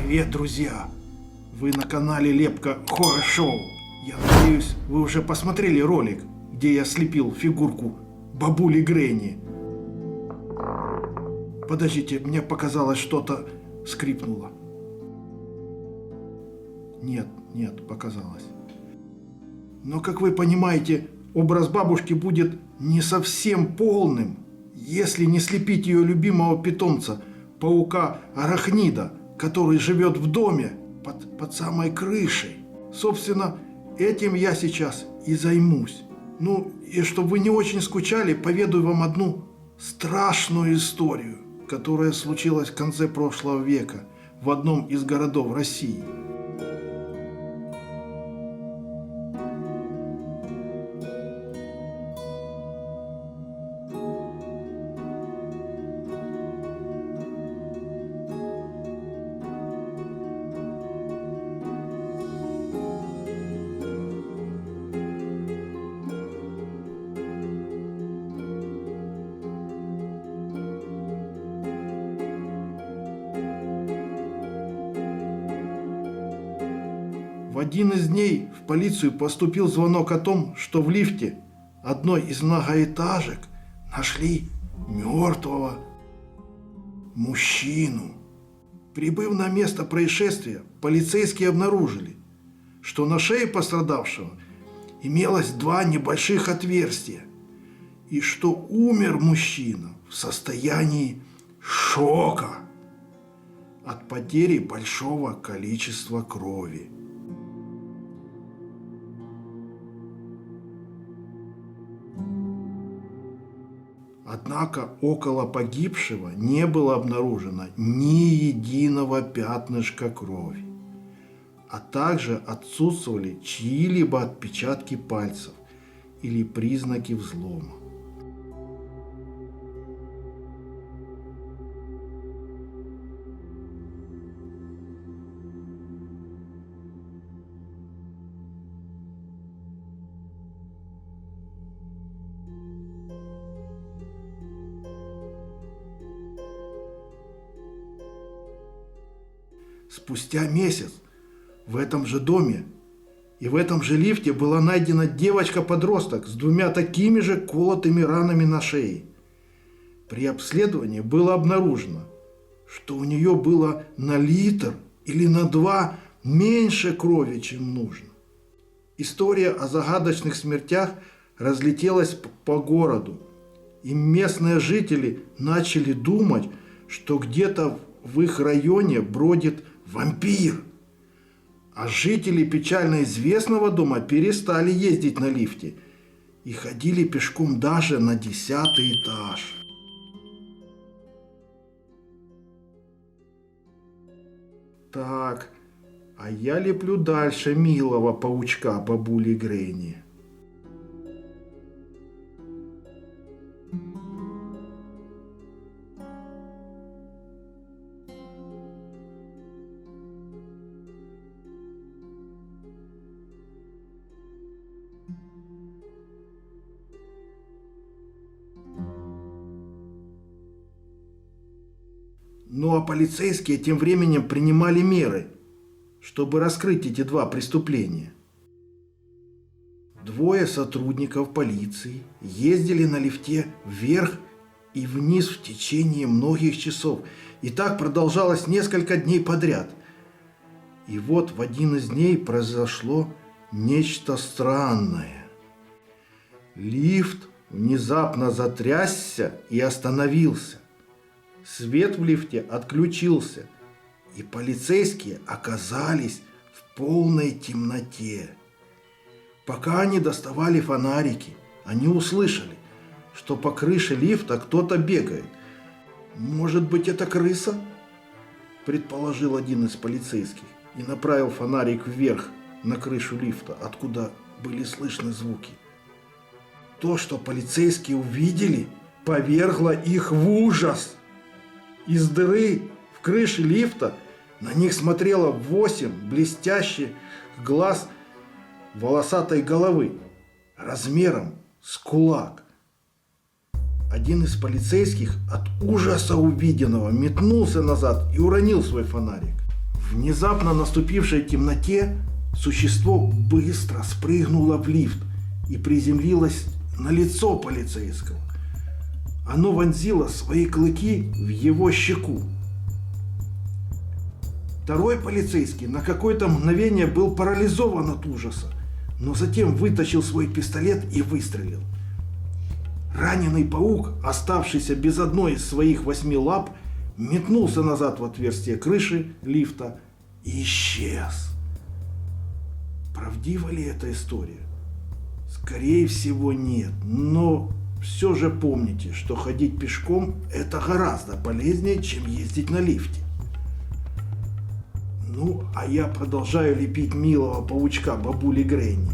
Привет, друзья! Вы на канале Лепка Хоррор Шоу. Я надеюсь, вы уже посмотрели ролик, где я слепил фигурку бабули Гренни. Подождите, мне показалось, что-то скрипнуло. Нет, показалось. Но, как вы понимаете, образ бабушки будет не совсем полным, если не слепить ее любимого питомца, паука Арахнида, который живет в доме под самой крышей. Собственно, этим я сейчас и займусь. Ну, и чтобы вы не очень скучали, поведаю вам одну страшную историю, которая случилась в конце прошлого века в одном из городов России. В один из дней в полицию поступил звонок о том, что в лифте одной из многоэтажек нашли мертвого мужчину. Прибыв на место происшествия, полицейские обнаружили, что на шее пострадавшего имелось 2 небольших отверстия и что умер мужчина в состоянии шока от потери большого количества крови. Однако около погибшего не было обнаружено ни единого пятнышка крови, а также отсутствовали чьи-либо отпечатки пальцев или признаки взлома. Спустя месяц в этом же доме и в этом же лифте была найдена девочка-подросток с 2 такими же колотыми ранами на шее. При обследовании было обнаружено, что у нее было на литр или на 2 меньше крови, чем нужно. История о загадочных смертях разлетелась по городу, и местные жители начали думать, что где-то в их районе бродит вампир. А жители печально известного дома перестали ездить на лифте и ходили пешком даже на 10-й этаж. Так, а я леплю дальше милого паучка бабули Гренни. Ну а полицейские тем временем принимали меры, чтобы раскрыть эти 2 преступления. 2 сотрудников полиции ездили на лифте вверх и вниз в течение многих часов. И так продолжалось несколько дней подряд. И вот в один из дней произошло нечто странное. Лифт внезапно затрясся и остановился. Свет в лифте отключился, и полицейские оказались в полной темноте. Пока они доставали фонарики, они услышали, что по крыше лифта кто-то бегает. «Может быть, это крыса?» – предположил один из полицейских и направил фонарик вверх на крышу лифта, откуда были слышны звуки. То, что полицейские увидели, повергло их в ужас. Из дыры в крыше лифта на них смотрело 8 блестящих глаз волосатой головы размером с кулак. Один из полицейских от ужаса увиденного метнулся назад и уронил свой фонарик. В внезапно наступившей темноте существо быстро спрыгнуло в лифт и приземлилось на лицо полицейского. Оно вонзило свои клыки в его щеку. Второй полицейский на какое-то мгновение был парализован от ужаса, но затем вытащил свой пистолет и выстрелил. Раненый паук, оставшийся без одной из своих 8 лап, метнулся назад в отверстие крыши лифта и исчез. Правдива ли эта история? Скорее всего, нет, но все же помните, что ходить пешком – это гораздо полезнее, чем ездить на лифте. Ну, а я продолжаю лепить милого паучка бабули Гренни.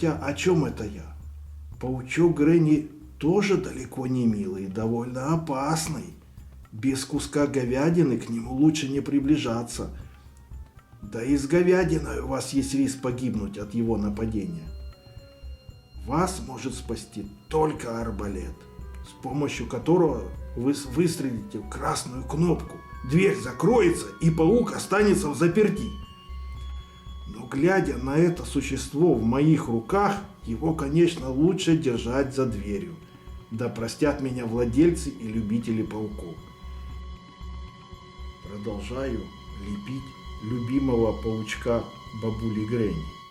Хотя о чем это я? Паучок Гренни тоже далеко не милый и довольно опасный. Без куска говядины к нему лучше не приближаться. Да и с говядиной у вас есть риск погибнуть от его нападения. Вас может спасти только арбалет, с помощью которого вы выстрелите в красную кнопку. Дверь закроется, и паук останется взаперти. Но глядя на это существо в моих руках, его, конечно, лучше держать за дверью. Да простят меня владельцы и любители пауков. Продолжаю лепить любимого паучка бабули Гренни.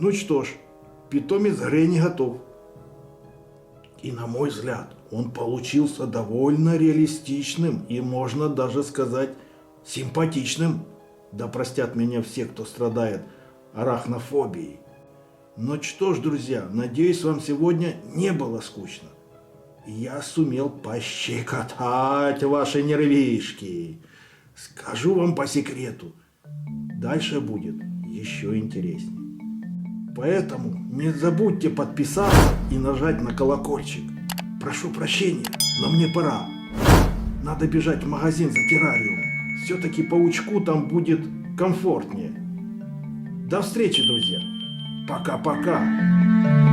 Ну что ж, питомец Гренни готов. И на мой взгляд, он получился довольно реалистичным и, можно даже сказать, симпатичным. Да простят меня все, кто страдает арахнофобией. Но что ж, друзья, надеюсь, вам сегодня не было скучно. Я сумел пощекотать ваши нервишки. Скажу вам по секрету, дальше будет еще интереснее. Поэтому не забудьте подписаться и нажать на колокольчик. Прошу прощения, но мне пора. Надо бежать в магазин за террариум. Все-таки паучку там будет комфортнее. До встречи, друзья. Пока-пока.